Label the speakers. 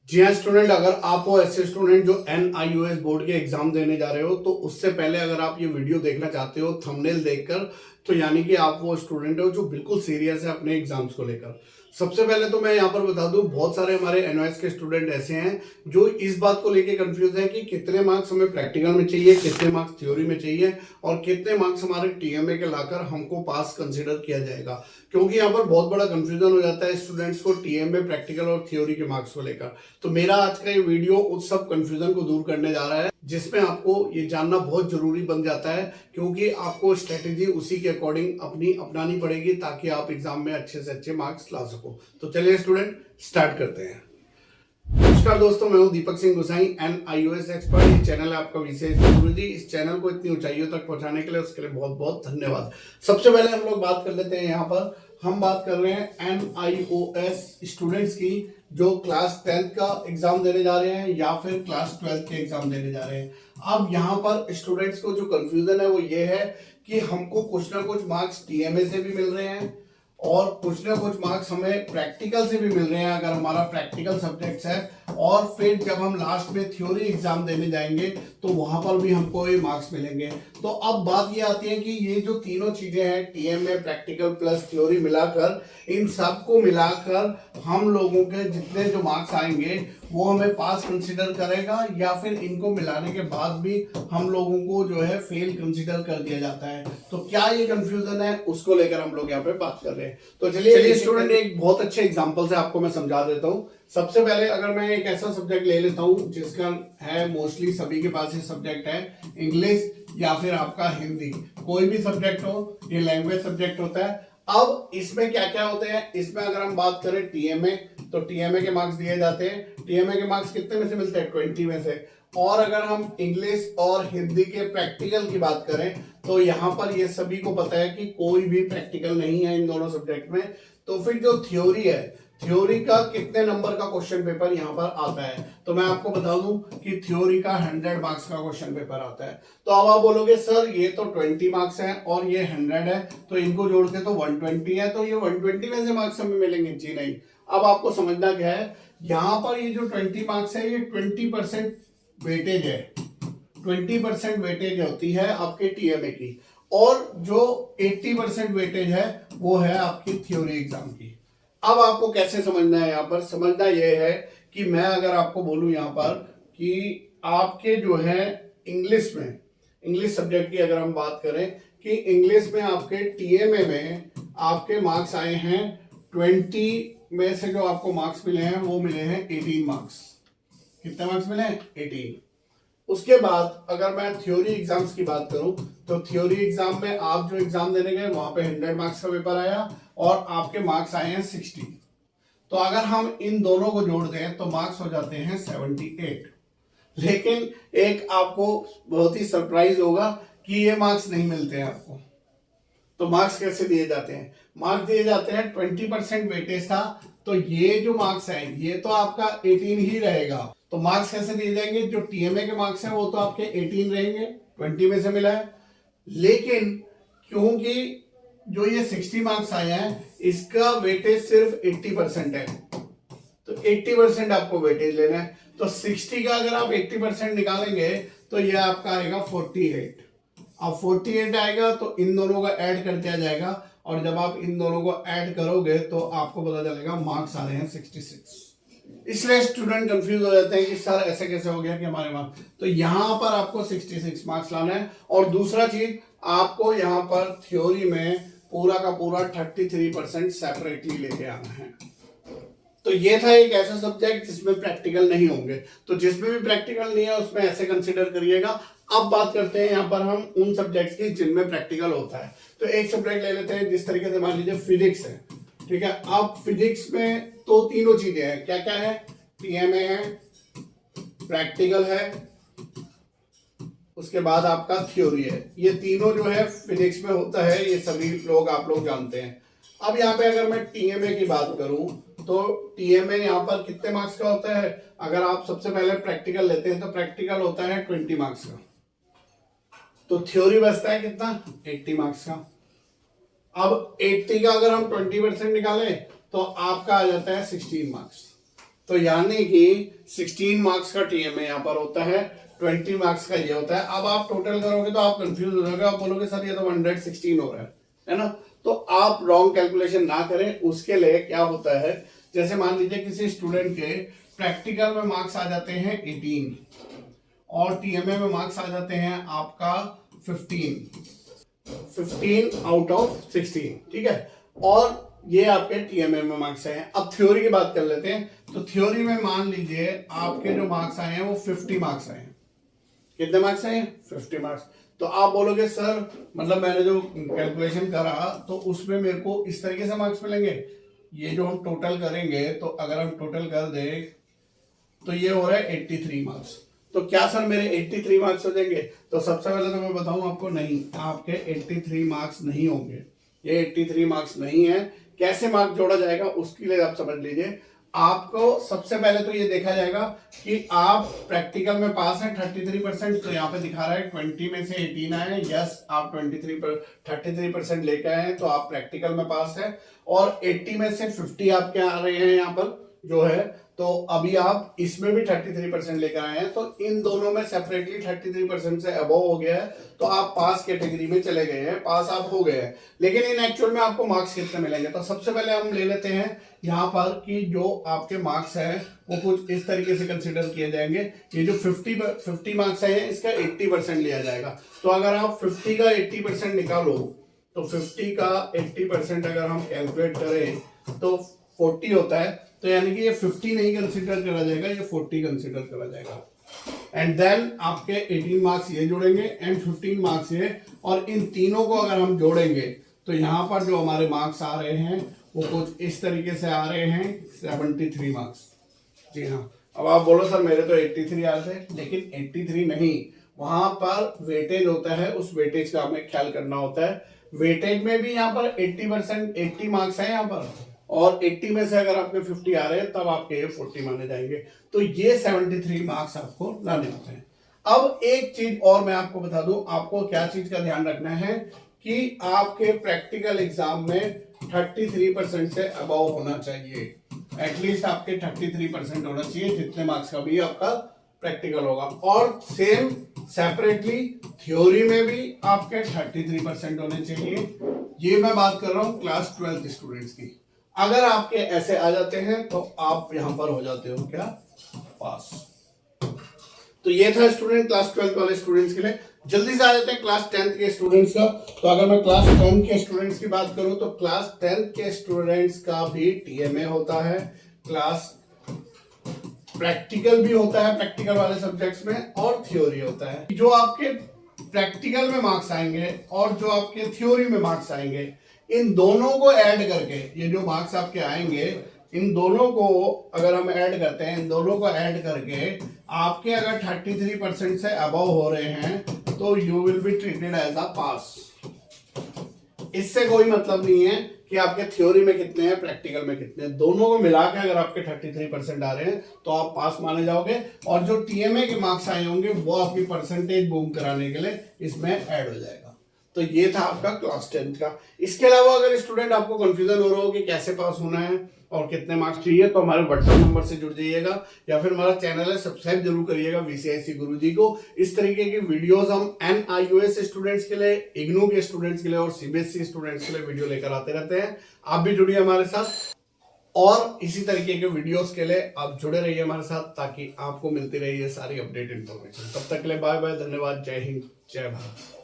Speaker 1: जी हाँ स्टूडेंट, अगर आप वो ऐसे स्टूडेंट जो NIOS बोर्ड के एग्जाम देने जा रहे हो तो उससे पहले अगर आप ये वीडियो देखना चाहते हो थंबनेल देखकर, तो यानी कि आप वो स्टूडेंट हो जो बिल्कुल सीरियस है अपने एग्जाम्स को लेकर। सबसे पहले तो मैं यहाँ पर बता दूं, बहुत सारे हमारे NIOS के स्टूडेंट ऐसे हैं जो इस बात को लेकर कंफ्यूज है कि कितने मार्क्स हमें प्रैक्टिकल में चाहिए, कितने मार्क्स थ्योरी में चाहिए और कितने मार्क्स हमारे TMA के लाकर हमको पास कंसिडर किया जाएगा। क्योंकि यहाँ पर बहुत बड़ा कंफ्यूजन हो जाता है स्टूडेंट्स को TMA, प्रैक्टिकल और थ्योरी के मार्क्स को लेकर। तो मेरा आज का ये वीडियो उस सब कंफ्यूजन को दूर करने जा रहा है, जिसमें आपको ये जानना बहुत जरूरी बन जाता है, क्योंकि आपको स्ट्रेटेजी उसी के अकॉर्डिंग अपनी अपनानी पड़ेगी ताकि आप एग्जाम में अच्छे से अच्छे मार्क्स ला सको। तो चलिए स्टूडेंट, स्टार्ट करते हैं। नमस्कार दोस्तों, मैं हूं दीपक सिंह गुसाई, NIOS एक्सपर्ट। ये चैनल है आपका विशेष गुरु जी। इस चैनल को इतनी ऊंचाइयों तक पहुंचाने के लिए उसके लिए बहुत बहुत धन्यवाद। सबसे पहले हम लोग बात कर लेते हैं, यहाँ पर हम बात कर रहे हैं NIOS स्टूडेंट्स की जो क्लास 10th का एग्जाम देने जा रहे हैं या फिर क्लास 12th के एग्जाम देने जा रहे हैं। अब यहाँ पर स्टूडेंट्स को जो कंफ्यूजन है वो ये है कि हमको कुछ ना कुछ मार्क्स TMA से भी मिल रहे हैं और कुछ ना कुछ मार्क्स हमें प्रैक्टिकल से भी मिल रहे हैं अगर हमारा प्रैक्टिकल सब्जेक्ट्स है, और फिर जब हम लास्ट में थ्योरी एग्जाम देने जाएंगे तो वहां पर भी हमको ये मार्क्स मिलेंगे। तो अब बात ये आती है कि ये जो तीनों चीजें हैं, TMA, प्रैक्टिकल प्लस थ्योरी मिलाकर, इन सबको मिलाकर हम लोगों के जितने जो मार्क्स आएंगे वो हमें पास कंसिडर करेगा या फिर इनको मिलाने के बाद भी हम लोगों को जो है फेल कंसिडर कर दिया जाता है। तो क्या ये कंफ्यूजन है, उसको लेकर हम लोग यहाँ पे बात कर रहे हैं। तो चलिए स्टूडेंट, एक बहुत अच्छे एग्जांपल से आपको मैं समझा देता हूँ। सबसे पहले अगर मैं एक ऐसा सब्जेक्ट ले लेता हूँ जिसका है, मोस्टली सभी के पास ये सब्जेक्ट है, इंग्लिश या फिर आपका हिंदी, कोई भी सब्जेक्ट हो, ये लैंग्वेज सब्जेक्ट होता है। अब इसमें क्या क्या होते हैं, इसमें अगर हम बात करें TMA, तो TMA के मार्क्स दिए जाते हैं। TMA के मार्क्स कितने में से मिलते हैं? 20 में से। और अगर हम इंग्लिश और हिंदी के प्रैक्टिकल की बात करें तो यहां पर ये सभी को पता है कि कोई भी प्रैक्टिकल नहीं है इन दोनों सब्जेक्ट में। तो फिर जो थ्योरी है, थ्योरी का कितने नंबर का क्वेश्चन पेपर यहां पर आता है, तो मैं आपको बता दूं कि थ्योरी का 100 मार्क्स का क्वेश्चन पेपर आता है। तो अब आप बोलोगे सर ये तो 20 मार्क्स है और ये 100 है, तो इनको जोड़ के तो 120 है, तो ये 120 में से मार्क्स हमें मिलेंगे? जी नहीं। अब आपको समझना क्या है, यहां पर ये जो 20 मार्क्स है ये 20% वेटेज है, 20% वेटेज होती है आपके TMA की, और जो 80% वेटेज है वो है आपकी थ्योरी एग्जाम की। अब आपको कैसे समझना है, यहां पर समझना यह है कि मैं अगर आपको बोलूं यहां पर कि आपके जो है इंग्लिश में, इंग्लिश सब्जेक्ट की अगर हम बात करें कि इंग्लिश में आपके TMA में आपके मार्क्स आए हैं 20 में से, जो आपको मार्क्स मिले हैं वो मिले हैं 18 मार्क्स। कितने मार्क्स मिले? 18। उसके बाद अगर मैं थ्योरी एग्जाम्स की बात करूं तो थ्योरी एग्जाम में आप जो एग्जाम देने गए वहां पे 100 मार्क्स का पेपर आया और आपके मार्क्स आए हैं 60। तो अगर हम इन दोनों को जोड़ दें तो मार्क्स हो जाते हैं 78। लेकिन एक आपको बहुत ही सरप्राइज होगा कि ये मार्क्स नहीं मिलते हैं आपको। तो मार्क्स कैसे दिए जाते हैं? मार्क्स दिए जाते हैं, 20% वेटेज था तो ये जो मार्क्स है ये तो आपका 18 ही रहेगा। तो मार्क्स कैसे दिए जाएंगे? जो TMA के मार्क्स हैं वो तो आपके 18 रहेंगे, 20 में से मिला है। लेकिन क्योंकि जो ये 60 मार्क्स आए हैं इसका वेटेज सिर्फ 80% है, तो 80% आपको वेटेज लेना है। तो 60 का अगर आप 80% निकालेंगे तो ये आपका आएगा 48। अब 48 आएगा तो इन दोनों का ऐड कर दिया जाएगा, और जब आप इन दोनों को ऐड करोगे तो आपको पता चलेगा मार्क्स आ रहे हैं 66। इसलिए स्टूडेंट कंफ्यूज हो जाते हैं कि सर ऐसे कैसे हो गया कि हमारे मार्क्स, तो यहां पर आपको 66 मार्क्स लाना है। और दूसरा चीज, आपको यहां पर थ्योरी में पूरा का पूरा 33% सेपरेटली लेके आना है। तो ये था एक ऐसा सब्जेक्ट जिसमें प्रैक्टिकल नहीं होंगे, तो जिसमें भी प्रैक्टिकल नहीं है उसमें ऐसे कंसिडर करिएगा। अब बात करते हैं यहाँ पर हम उन सब्जेक्ट्स की जिनमें प्रैक्टिकल होता है। तो एक सब्जेक्ट ले लेते हैं, जिस तरीके से मान लीजिए फिजिक्स है, ठीक है। अब फिजिक्स में तो तीनों चीजें हैं, क्या क्या है? TMA है, प्रैक्टिकल है, उसके बाद आपका थ्योरी है। ये तीनों जो है फिजिक्स में होता है, ये सभी लोग आप लोग जानते हैं। अब यहाँ पे अगर मैं TMA की बात करूं तो TMA यहाँ पर कितने मार्क्स का होता है? अगर आप सबसे पहले प्रैक्टिकल लेते हैं तो प्रैक्टिकल होता है 20 मार्क्स का, तो थ्योरी बचता है कितना? 80 मार्क्स का। अब 80 का अगर हम 20% निकालें तो आपका आ जाता है 16 मार्क्स। तो यानी कि 16 मार्क्स का टीएमए यहाँ पर होता है, 20 मार्क्स का ये होता है। अब आप टोटल करोगे तो आप कंफ्यूज हो जाओगे, आप बोलोगे सर ये तो 116 हो रहा है ना। तो आप रॉन्ग कैलकुलेशन ना करें। उसके लिए क्या होता है, जैसे मान लीजिए किसी स्टूडेंट के प्रैक्टिकल में मार्क्स आ जाते हैं 18 और टीएमए में मार्क्स आ जाते हैं आपका 15 आउट ऑफ 16, ठीक है। और ये आपके टीएमए में मार्क्स आए हैं। अब थ्योरी की बात कर लेते हैं। तो थ्योरी में मान लीजिए आपके जो मार्क्स आए हैं वो 50 मार्क्स आए हैं। कितने मार्क्स आए हैं? 50 मार्क्स। तो आप बोलोगे सर मतलब मैंने जो कैलकुलेशन करा तो उसमें मेरे को इस तरीके से मार्क्स मिलेंगे। ये जो हम टोटल करेंगे, तो अगर हम टोटल कर दें तो ये हो रहा है 83 मार्क्स। तो क्या सर मेरे 83 मार्क्स हो जाएंगे? तो सबसे पहले तो मैं बताऊं आपको, नहीं, आपके 83 मार्क्स नहीं होंगे। ये 83 मार्क्स नहीं है। कैसे मार्क्स जोड़ा जाएगा उसके लिए आप समझ लीजिए। आपको सबसे पहले तो ये देखा जाएगा कि आप प्रैक्टिकल में पास हैं 33%। तो यहाँ पे दिखा रहा है 20 में से 18 आए, यस आप 33% लेके आए हैं तो आप प्रैक्टिकल में पास है। और 80 में से 50 आपके आ रहे हैं यहाँ पर जो है, तो अभी आप इसमें भी 33% लेकर आए हैं। तो इन दोनों में सेपरेटली 33% से अबव हो गया है, तो आप पास कैटेगरी में चले गए हैं, पास आप हो गए हैं। लेकिन इन एक्चुअल में आपको मार्क्स कितने मिलेंगे? तो सबसे पहले हम ले लेते हैं यहाँ पर कि जो आपके मार्क्स हैं वो कुछ इस तरीके से कंसिडर किए जाएंगे। ये जो 50 मार्क्स हैं इसका 80% लिया जाएगा। तो अगर आप 50 का 80% निकालो तो 50 का 80% अगर हम कैलकुलेट करें तो 40 होता है। तो यानी कि ये 50 नहीं कंसिडर करा जाएगा, ये 40 कंसिडर करा जाएगा। एंड देन आपके 18 मार्क्स ये जोड़ेंगे एंड 15 मार्क्स ये, और इन तीनों को अगर हम जोड़ेंगे तो यहाँ पर जो हमारे मार्क्स आ रहे हैं वो कुछ इस तरीके से आ रहे हैं 73 मार्क्स। जी हाँ। अब आप बोलो सर मेरे तो 83 आ रहे थे, लेकिन 83 नहीं, वहां पर वेटेज होता है, उस वेटेज का हमें ख्याल करना होता है। वेटेज में भी यहाँ पर 80 मार्क्स है यहाँ पर, और 80 में से अगर आपके 50 आ रहे हैं तब आपके ये 40 माने जाएंगे। तो ये 73 मार्क्स आपको लाने होते हैं। अब एक चीज और मैं आपको बता दूं, आपको क्या चीज का ध्यान रखना है कि आपके प्रैक्टिकल एग्जाम में 33% से अबव होना चाहिए। एटलीस्ट आपके 33% होना चाहिए जितने मार्क्स का भी आपका प्रैक्टिकल होगा। और सेम सेपरेटली थ्योरी में भी आपके 33% होने चाहिए। ये मैं बात कर रहा हूं क्लास 12 स्टूडेंट्स की। अगर आपके ऐसे आ जाते हैं तो आप यहां पर हो जाते हो क्या? पास। तो ये था स्टूडेंट क्लास 12 वाले स्टूडेंट्स के लिए। जल्दी से आ जाते हैं क्लास 10 के स्टूडेंट्स का। तो अगर मैं क्लास 10 के स्टूडेंट्स की बात करूं तो क्लास 10 के स्टूडेंट्स का भी टीएमए होता है, क्लास प्रैक्टिकल भी होता है, प्रैक्टिकल वाले सब्जेक्ट्स में, और थ्योरी होता है। जो आपके प्रैक्टिकल में मार्क्स आएंगे और जो आपके थ्योरी में मार्क्स आएंगे, इन दोनों को ऐड करके, ये जो मार्क्स आपके आएंगे इन दोनों को अगर हम ऐड करते हैं, इन दोनों को ऐड करके आपके अगर 33% से अबव हो रहे हैं तो you will be treated as a pass. इससे कोई मतलब नहीं है कि आपके थ्योरी में कितने हैं, प्रैक्टिकल में कितने हैं। दोनों को मिला के अगर आपके 33% आ रहे हैं तो आप पास माने जाओगे, और जो टीएमए के मार्क्स आए होंगे वो आपकी परसेंटेज बूम कराने के लिए इसमें ऐड हो जाएगा। तो ये था आपका क्लास 10 का। इसके अलावा अगर स्टूडेंट आपको कंफ्यूजन हो रहा हो कि कैसे पास होना है और कितने मार्क्स चाहिए, तो हमारे व्हाट्सएप नंबर से जुड़ जाइएगा, या फिर हमारा चैनल है सब्सक्राइब जरूर करिएगा VCIC गुरुजी को। इस तरीके की वीडियोस हम NIUS स्टूडेंट्स के लिए, इग्नू के स्टूडेंट्स के लिए और CBSE स्टूडेंट्स के लिए वीडियो लेकर आते रहते हैं। आप भी जुड़िए हमारे साथ, और इसी तरीके के वीडियोस के लिए आप जुड़े रहिए हमारे साथ, ताकि आपको मिलती रही ये सारी अपडेट इन्फॉर्मेशन। तब तक के लिए बाय बाय, धन्यवाद, जय हिंद, जय भारत।